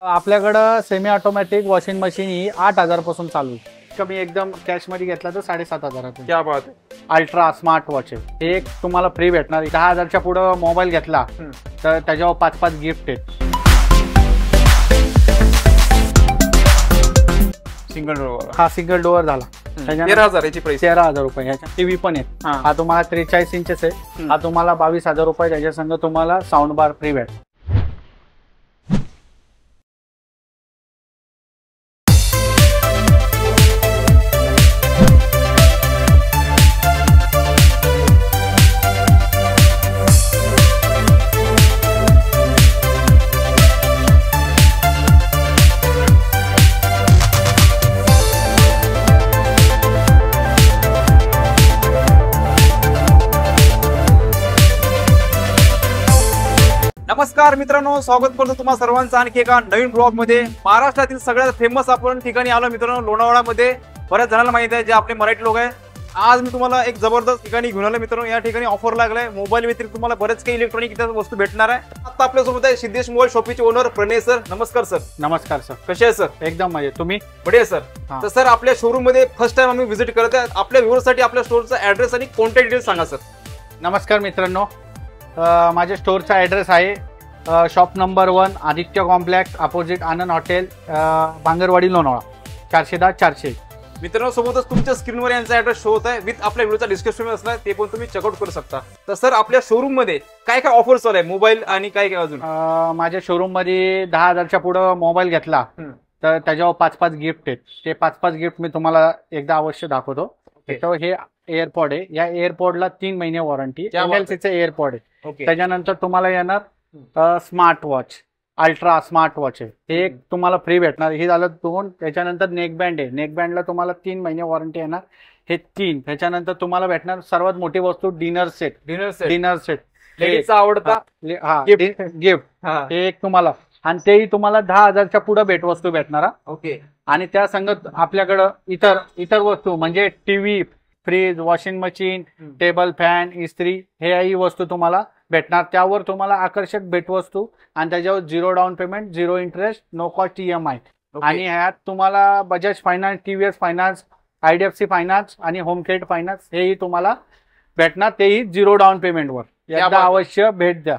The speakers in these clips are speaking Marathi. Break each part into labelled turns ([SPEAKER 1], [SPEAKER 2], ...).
[SPEAKER 1] आपल्याकडं सेमी ऑटोमॅटिक वॉशिंग मशीन ही 8,000 पासून चालू आहे. कमी एकदम कॅश मध्ये घेतला तर 7,500.
[SPEAKER 2] क्या बात आहे.
[SPEAKER 1] अल्ट्रा स्मार्ट वॉच आहे. हे एक तुम्हाला फ्री भेटणार. 10,000च्या पुढे मोबाईल घेतला तर त्याच्यावर 5-5 गिफ्ट आहेत.
[SPEAKER 2] Single door.
[SPEAKER 1] हा सिंगल डोअर झाला.
[SPEAKER 2] 13,000 याची प्राइस.
[SPEAKER 1] 13,000 रुपये. ह्याच्या टीव्ही पण आहे. हा तुम्हाला 43 इंचेस आहे. हा तुम्हाला 22,000 रुपये. त्याच्या संग तुम्हाला साऊंड बार फ्री भेट.
[SPEAKER 2] नमस्कार मित्रांनो, स्वागत करतो तुम्हा सर्वांचं आणखी एका नवीन ब्लॉग मध्ये. महाराष्ट्रातील सगळ्यात फेमस आपण ठिकाणी आलो मित्रांनो, लोणावळ्यामध्ये. बऱ्याच जणांना माहिती आहे जे आपले मराठी लोक आहे. आज मी तुम्हाला एक जबरदस्त ठिकाणी घेऊन आलो मित्रांनो. या ठिकाणी ऑफर लागलाय. मोबाईल व्यतिरिक्त तुम्हाला बरेच काही इलेक्ट्रॉनिक वस्तू भेटणार आहे. आता आपल्यासोबत आहे सिद्धेश मोबाईल शॉपीचे ओनर प्रणय सर. नमस्कार सर.
[SPEAKER 1] नमस्कार सर.
[SPEAKER 2] कसे आहे सर?
[SPEAKER 1] एकदम मजे. तुम्ही?
[SPEAKER 2] बढिया सर. तर सर आपल्या शोरूम मध्ये फर्स्ट टाइम आम्ही व्हिजिट करत आहे. आपल्या व्ह्यूअर्ससाठी आपल्या स्टोअरचा ऍड्रेस आणि कॉन्टॅक्ट डिटेल्स सांगा सर.
[SPEAKER 1] नमस्कार मित्रांनो, माझ्या स्टोअरचा ॲड्रेस आहे shop number 1 Aditya complex opposite Anand hotel, Bhangarwadi, Lonavala. 410-400.
[SPEAKER 2] मित्रांनो सोबतच तुमच्या स्क्रीनवर यांचा ऍड्रेस शो होत आहे. विथ आपल्या व्हिडिओचा डिस्क्रिप्शन असणार ते पण तुम्ही चेकआउट करू शकता. तर सर आपल्या शोरूम मध्ये काय काय ऑफर चालू आहे मोबाईल आणि काय काय अजून?
[SPEAKER 1] माझ्या शोरूम मध्ये 10,000च्या पुढे मोबाईल घेतला तर त्याच्यावर 5-5 गिफ्ट आहेत. ते 5-5 गिफ्ट मी तुम्हाला एकदा अवश्य दाखवतो. त्याच्यावर हे एअरपॉड आहे. या एअरपॉडला 3 महिने वॉरंटी. एमएलसीचे एअरपॉड आहे. त्याच्यानंतर तुम्हाला येणार smart watch, ultra smart watch आहे. हे एक तुम्हाला फ्री भेटणार. हे झालं 2. त्याच्यानंतर नेक बँड आहे. नेक बँडला तुम्हाला 3 महिने वॉरंटी येणार. हे 3. त्याच्यानंतर तुम्हाला भेटणार सर्वात मोठी वस्तू डिनर सेट. डिनर सेट
[SPEAKER 2] लेडीजचा आवडता
[SPEAKER 1] गिफ्ट. हे एक तुम्हाला, आणि तेही तुम्हाला 10,000च्या पुढे भेटवस्तू भेटणार.
[SPEAKER 2] ओके.
[SPEAKER 1] आणि त्या संगत आपल्याकडं इतर वस्तू म्हणजे TV, fridge, washing machine, table fan, इस्त्री हेही वस्तू तुम्हाला भेटणार. त्यावर तुम्हाला आकर्षक भेटवस्तू आणि त्याच्यावर 0 down payment, 0 interest, no cost EMI. आणि ह्यात तुम्हाला Bajaj finance, TVS finance, IDFC finance आणि होम क्रेडिट फायनान्स हेही तुम्हाला भेटणार. तेही 0 डाऊन पेमेंटवर. एकदा अवश्य भेट द्या.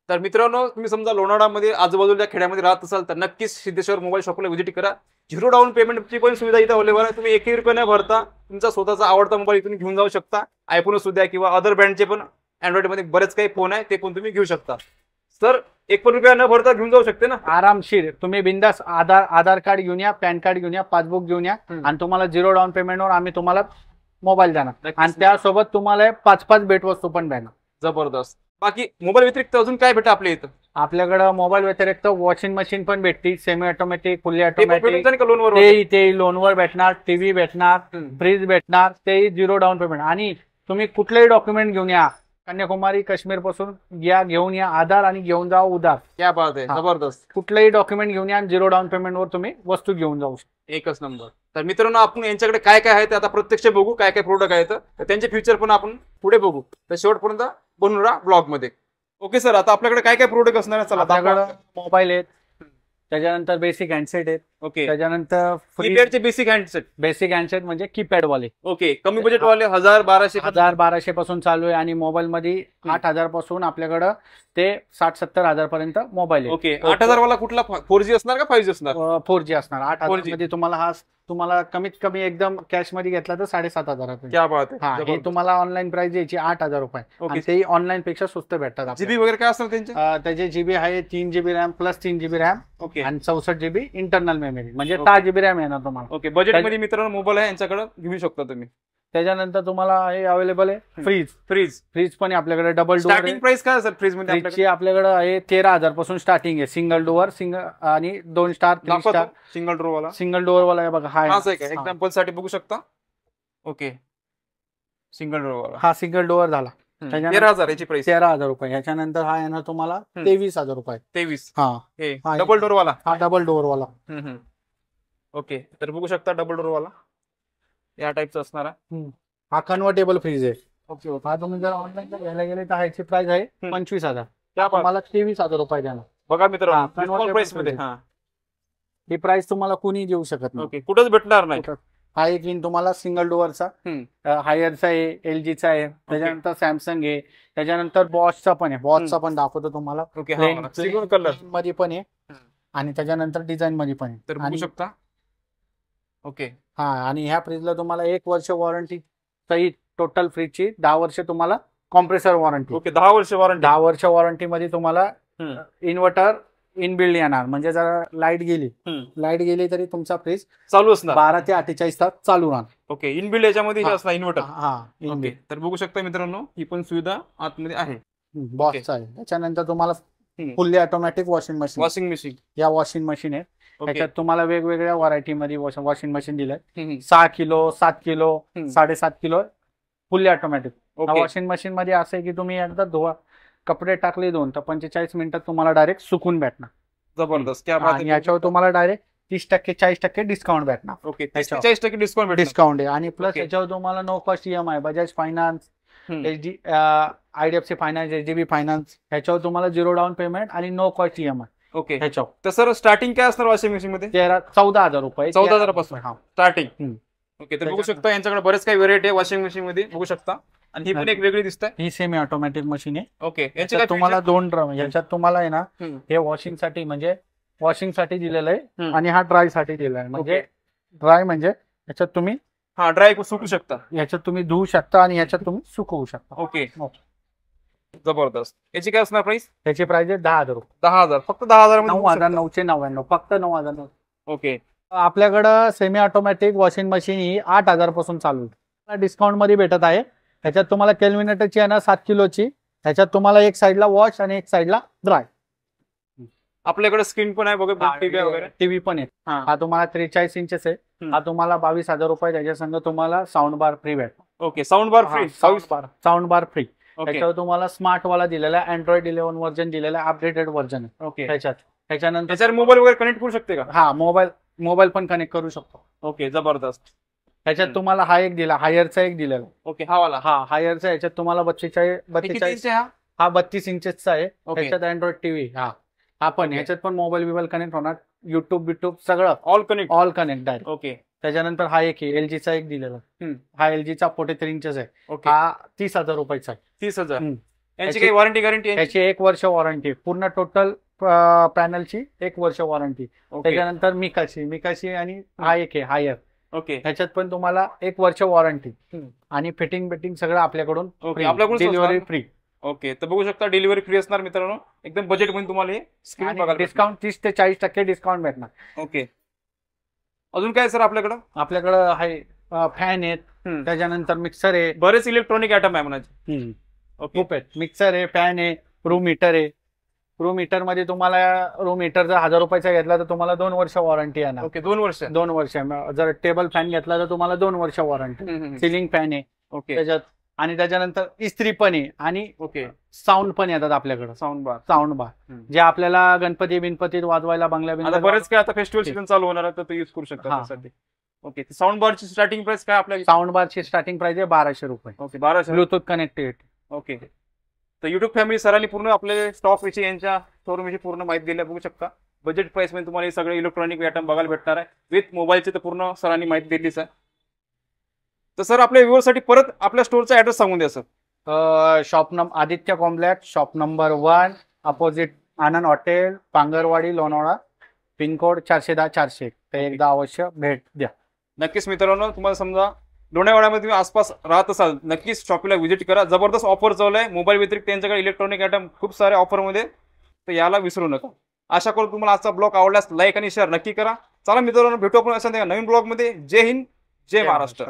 [SPEAKER 2] तर मित्रांनो तुम्ही समजा लोणावळ्यामध्ये आजूबाजूच्या खेड्यामध्ये राहत असाल तर नक्कीच सिद्धेश्वर मोबाईल शॉपला व्हिजिट करा. 0 डाऊन पेमेंटची पण सुविधा इथं अवेलेबल आहे. तुम्ही 1 रुपये न भरता तुमचा स्वतःचा आवडता मोबाईल इथून घेऊन जाऊ शकता. आयफोन सुद्धा किंवा अदर ब्रँडचे पण अँड्रॉइड मध्ये बरेच काही फोन आहे ते पण तुम्ही घेऊ शकता. सर 1 रुपया न भरता घेऊन जाऊ शकते ना
[SPEAKER 1] आरामशीर. तुम्ही बिंदास आधार कार्ड घेऊन या, पॅन कार्ड घेऊन या, पासबुक घेऊन या आणि तुम्हाला 0 डाऊन पेमेंटवर आम्ही तुम्हाला मोबाईल देणार. आणि त्यासोबत तुम्हाला 5-5 भेटवस्तू पण देणार.
[SPEAKER 2] जबरदस्त. बाकी मोबाईल व्यतिरिक्त अजून काय भेटतं आपल्या इथं?
[SPEAKER 1] आपल्याकडे मोबाईल व्यतिरिक्त वॉशिंग मशीन पण भेटते. Semi automatic, fully automatic. तेही लोनवर भेटणार. टीव्ही भेटणार, फ्रीज भेटणार. तेही 0 डाऊन पेमेंट. आणि तुम्ही कुठलेही डॉक्युमेंट घेऊन या, कन्याकुमारी, काश्मीर पासून घेऊन या. आधार आणि घेऊन जावा उधार.
[SPEAKER 2] क्या बात आहे. जबरदस्त.
[SPEAKER 1] कुठलेही डॉक्युमेंट घेऊन या आणि 0 डाऊन पेमेंटवर तुम्ही वस्तू घेऊन जाऊ शकता.
[SPEAKER 2] एकच नंबर. तर मित्रांनो आपण यांच्याकडे काय काय आहे ते आता प्रत्यक्ष बघू. काय काय प्रोडक्ट आहेत तर त्यांचे फ्युचर पण आपण पुढे बघू. तर शेवटपर्यंत बनून राहा ब्लॉग मध्ये. ओके सर, आता आपल्याकडे काय काय प्रोडक्ट असणार आहे? चला,
[SPEAKER 1] आपल्याकडे मोबाईल आहेत, त्याच्यानंतर बेसिक हँडसेट आहेत.
[SPEAKER 2] ओके.
[SPEAKER 1] त्याच्यानंतर
[SPEAKER 2] कीपॅडचे बेसिक हँडसेट.
[SPEAKER 1] बेसिक हँडसेट म्हणजे कीपॅड वाले.
[SPEAKER 2] ओके. कमी बजेट वाले 1,000-1,200
[SPEAKER 1] पासून चालू आहे. आणि मोबाईल मध्ये 8,000 पासून आपल्याकडे ते 60-70 हजार पर्यंत मोबाईल आहे.
[SPEAKER 2] ओके. 8,000 वाला कुठला 4G असणार का 5G असणार?
[SPEAKER 1] 4G असणार. 8,000 मध्ये तुम्हाला कमीत कमी एकदम कॅश मध्ये घेतला तर 7,500.
[SPEAKER 2] क्या बात आहे.
[SPEAKER 1] हे तुम्हाला ऑनलाईन प्राइस द्यायची 8,000 रुपये. आणि तेही ऑनलाईन पेक्षा स्वस्त भेटतात.
[SPEAKER 2] जीबी वगैरे काय असणार त्यांचे?
[SPEAKER 1] त्याचे जीबी आहे 3 GB RAM plus 3 GB RAM.
[SPEAKER 2] Okay.
[SPEAKER 1] आणि 64 GB इंटरनल मेमरी म्हणजे 6 GB रॅम येणार तुम्हाला.
[SPEAKER 2] ओके. बजेट मध्ये मित्रांनो मोबाईल आहे यांच्याकडे घेऊ शकता तुम्ही.
[SPEAKER 1] त्याच्यानंतर तुम्हाला हे अवेलेबल आहे फ्रीज पण आपल्याकडे डबल डोअर.
[SPEAKER 2] स्टार्टिंग प्राइस काय सर फ्रीज मध्ये?
[SPEAKER 1] आपल्याकडे आहे 13,000 पासून स्टार्टिंग आहे. सिंगल डोअर, आणि 2 स्टार, 3 स्टार. सिंगल डोअर वाला आहे बघा. हा
[SPEAKER 2] एक्झाम्पल साठी बघू शकता. ओके. सिंगल डोअर वाला.
[SPEAKER 1] हा सिंगल डोअर झाला.
[SPEAKER 2] 13,000 याची प्राइस.
[SPEAKER 1] 13,000 रुपये. ह्याच्यानंतर हा येणार तुम्हाला 23,000 रुपये.
[SPEAKER 2] 23.
[SPEAKER 1] हा
[SPEAKER 2] डबल डोअर वाला.
[SPEAKER 1] हा डबल डोअर वाला.
[SPEAKER 2] ओके. तर बघू शकता डबल डोअर वाला या टाइपचा असणार आहे.
[SPEAKER 1] हा कन्व्हर्टेबल फ्रीज आहे. ओके. हा तुम्ही जर ऑनलाईन घ्यायला गेले तर ह्याची प्राइस आहे 25,000. मला 23,000 रुपये देणार.
[SPEAKER 2] बघा मित्रांनो प्राइस मध्ये.
[SPEAKER 1] ही प्राइस तुम्हाला कोणी देऊ शकत नाही.
[SPEAKER 2] ओके, कुठंच भेटणार नाही.
[SPEAKER 1] हा एक येईन तुम्हाला सिंगल डोअरचा, हायरचा आहे, LGचा आहे, त्याच्यानंतर सॅमसंग आहे, त्याच्यानंतर बॉसचा पण आहे. बॉसचा पण दाखवतो तुम्हाला.
[SPEAKER 2] ओके, सिल्वर कलर
[SPEAKER 1] मध्ये पण आहे आणि त्याच्यानंतर डिझाईन मध्ये पण आहे.
[SPEAKER 2] तर बघू शकता. ओके,
[SPEAKER 1] हा, आणि ह्या फ्रीजला तुम्हाला 1 वर्ष वॉरंटी सहित टोटल फ्रीजची 10 वर्ष तुम्हाला कॉम्प्रेसर वॉरंटी.
[SPEAKER 2] ओके, 10 वर्ष वॉरंटी.
[SPEAKER 1] 10 वर्ष वॉरंटी मध्ये तुम्हाला इन्व्हर्टर इनबिल्ड येणार, म्हणजे जर लाईट गेली तरी तुमचा फ्रीज
[SPEAKER 2] चालू असणार
[SPEAKER 1] 12 ते 48 तास चालू राहणार.
[SPEAKER 2] ओके, इनबिल्ड याच्यामध्ये असणार इन्व्हर्टर.
[SPEAKER 1] हा,
[SPEAKER 2] ओके, तर बघू शकता मित्रांनो, ही पण सुविधा आतमध्ये आहे.
[SPEAKER 1] बॉसचा आहे. त्याच्यानंतर तुम्हाला फुल्ली ऑटोमॅटिक वॉशिंग मशीन. या वॉशिंग मशीन आहे. त्याच्यात तुम्हाला वेगवेगळ्या व्हरायटी मध्ये वॉशिंग मशीन दिलंय. 6 kilo, 7 kilo, 7.5 kilo fully automatic. Washing machine मध्ये असं आहे की तुम्ही एकदा धुवा, कपडे टाकले धुवून तर 45 मिनिटात तुम्हाला डायरेक्ट सुकून भेटणार.
[SPEAKER 2] जबरदस्त.
[SPEAKER 1] याच्यावर तुम्हाला डायरेक्ट 30% 40% डिस्काउंट भेटणार.
[SPEAKER 2] ओके, 40%
[SPEAKER 1] डिस्काउंट आहे. आणि प्लस याच्यावर तुम्हाला no cost EMI, Bajaj finance, IDFC finance, HDB finance, ह्याच्यावर तुम्हाला 0 डाऊन पेमेंट आणि नो कॉस्ट EMI.
[SPEAKER 2] ओके,
[SPEAKER 1] ह्याच्यावर
[SPEAKER 2] तर सर स्टार्टिंग काय असणार वॉशिंग मशीन मध्ये?
[SPEAKER 1] 14,000 रुपये.
[SPEAKER 2] 14,000 पासून स्टार्टिंग. ओके, तर बघू शकता यांच्याकडे बरेच काही व्हेरायटी आहे वॉशिंग मशीन मध्ये, बघू शकता. आणि ही पण एक वेगळी दिसते.
[SPEAKER 1] ही सेमी ऑटोमॅटिक मशीन आहे.
[SPEAKER 2] ओके,
[SPEAKER 1] याच्यात तुम्हाला 2 ड्रम, याच्यात तुम्हाला आहे ना हे वॉशिंग साठी दिलेलं आहे आणि हा ड्राय साठी दिलेला आहे. म्हणजे ड्राय म्हणजे याच्यात तुम्ही
[SPEAKER 2] ड्राय सुकू शकता,
[SPEAKER 1] याच्यात तुम्ही धुवू शकता आणि याच्यात तुम्ही सुकवू शकता.
[SPEAKER 2] ओके, जबरदस्त. याची काय असणार प्राइस?
[SPEAKER 1] याची प्राइस आहे 10,000 रुपये.
[SPEAKER 2] 10,000 फक्त 10,000
[SPEAKER 1] 9,999 फक्त 9,000.
[SPEAKER 2] ओके,
[SPEAKER 1] आपल्याकडं सेमी ऑटोमॅटिक वॉशिंग मशीन ही 8,000 पासून चालू आहे. डिस्काउंट मध्ये भेटत आहे. ह्याच्यात तुम्हाला केल्विनेटरची आहे ना 7 किलोची. ह्याच्यात तुम्हाला एक साईडला वॉश आणि एक साईडला ड्राय.
[SPEAKER 2] आपल्याकडे स्क्रीन पण आहे बघा,
[SPEAKER 1] टीव्ही पण आहे. हा तुम्हाला 43 इंचेस आहे. हा तुम्हाला 22,000 रुपये. त्याच्या संग तुम्हाला साऊंड बार फ्री भेटतो.
[SPEAKER 2] ओके, साऊंड बार फ्री.
[SPEAKER 1] साऊंड बार फ्री. त्याच्यावर तुम्हाला स्मार्ट वाला दिलेला आहे, Android 11 व्हर्जन दिलेला आहे, अपडेटेड व्हर्जन.
[SPEAKER 2] ओके,
[SPEAKER 1] त्याच्यानंतर
[SPEAKER 2] मोबाईल वगैरे कनेक्ट करू शकते का?
[SPEAKER 1] हा, मोबाईल पण कनेक्ट करू शकतो.
[SPEAKER 2] ओके, जबरदस्त.
[SPEAKER 1] ह्याच्यात तुम्हाला हा एक दिला, हायरचा एक दिलेला.
[SPEAKER 2] ओके, हा वाला.
[SPEAKER 1] हा हायरचा. ह्याच्यात तुम्हाला 42 हा 32 इंचेसचा आहे. ह्याच्यात Android TV. हा पण ह्याच्यात पण मोबाईल कनेक्ट होणार, युट्यूब सगळं ऑल कनेक्ट डायरेक्ट.
[SPEAKER 2] ओके,
[SPEAKER 1] त्याच्यानंतर हा एक LGचा एक दिलेला. हा LGचा 43 इंचेस आहे. हा 30,000 रुपयाचा आहे.
[SPEAKER 2] 30,000. यांची काही वॉरंटी गॅरंटी?
[SPEAKER 1] याची 1 वर्ष वॉरंटी. पूर्ण टोटल पॅनलची 1 वर्ष वॉरंटी. त्याच्यानंतर मिकाशी आणि हा एक आहे हायर.
[SPEAKER 2] ओके,
[SPEAKER 1] ह्याच्यात पण तुम्हाला 1 वर्ष वॉरंटी आणि फिटिंग सगळं आपल्याकडून. Delivery free.
[SPEAKER 2] ओके, तर बघू शकता डिलिव्हरी फ्री असणार मित्रांनो. एकदम बजेट मध्ये तुम्हाला हे स्क्रीन बघा.
[SPEAKER 1] डिस्काउंट 30 ते 40% डिस्काउंट भेटणार.
[SPEAKER 2] ओके, अजून काय सर आपल्याकडं
[SPEAKER 1] आहे फॅन आहेत. त्याच्यानंतर मिक्सर आहे.
[SPEAKER 2] बरेच इलेक्ट्रॉनिक आयटम आहे म्हणायचे.
[SPEAKER 1] खूप आहेत. मिक्सर आहे, फॅन आहे, रूम हीटर आहे. रूम हीटर मध्ये तुम्हाला रूम हीटर जर 1,000 रुपयाचा घेतला तर तुम्हाला 2 वर्ष वॉरंटी येणार.
[SPEAKER 2] ओके, 2 वर्ष.
[SPEAKER 1] जर टेबल फॅन घेतला तर तुम्हाला 2 वर्ष वॉरंटी. सिलिंग फॅन आहे.
[SPEAKER 2] ओके,
[SPEAKER 1] त्याच्यात आणि त्याच्यानंतर इस्त्री पण आहे आणि
[SPEAKER 2] ओके
[SPEAKER 1] साऊंड पण येतात आपल्याकडे. साऊंड बार जे आपल्याला बिनपतीत वाजवायला बंगल्या
[SPEAKER 2] बरेच काय आता फेस्टिवल सीझन चालू होणार आहे तर ते यूज करू शकता. ओके, साऊंड बारची स्टार्टिंग प्राइस काय आपल्या?
[SPEAKER 1] साऊंड बारची स्टार्टिंग प्राइस आहे 1,200 रुपये.
[SPEAKER 2] ओके, 1,200.
[SPEAKER 1] Bluetooth connectivity.
[SPEAKER 2] ओके, तर युट्यूब फॅमिली सरांनी पूर्ण आपले स्टॉक विषयी यांच्या शोरूम विषयी पूर्ण माहिती दिली. बघू शकता बजेट प्राइस मध्ये तुम्हाला हे सगळे इलेक्ट्रॉनिक आयटम बघायला भेटणार आहे. विथ मोबाईलची तर पूर्ण सरांनी माहिती दिलीच आहे. तर सर आपल्या व्ह्यूअरसाठी परत आपल्या स्टोअरचा ऍड्रेस सांगून द्या sir.
[SPEAKER 1] Aditya complex, shop number 1, opposite Anand hotel, Pangarwadi, Lonavala, pincode 410-401. तर एकदा अवश्य भेट द्या.
[SPEAKER 2] नक्कीच मित्रांनो, तुम्हाला समजा लोणावळ्यामध्ये तुम्ही आसपास राहत असाल नक्कीच शॉपला व्हिजिट करा. जबरदस्त ऑफर चालू आहे. मोबाईल व्यतिरिक्त त्यांच्याकडे इलेक्ट्रॉनिक आयटम खूप सारे ऑफरमध्ये, तर याला विसरू नका. आशा करू तुम्हाला आजचा ब्लॉग आवडल्यास लाईक आणि शेअर नक्की करा. चला मित्रांनो, भेटू आपण अशा नवीन ब्लॉगमध्ये. जय हिंद, जय महाराष्ट्र.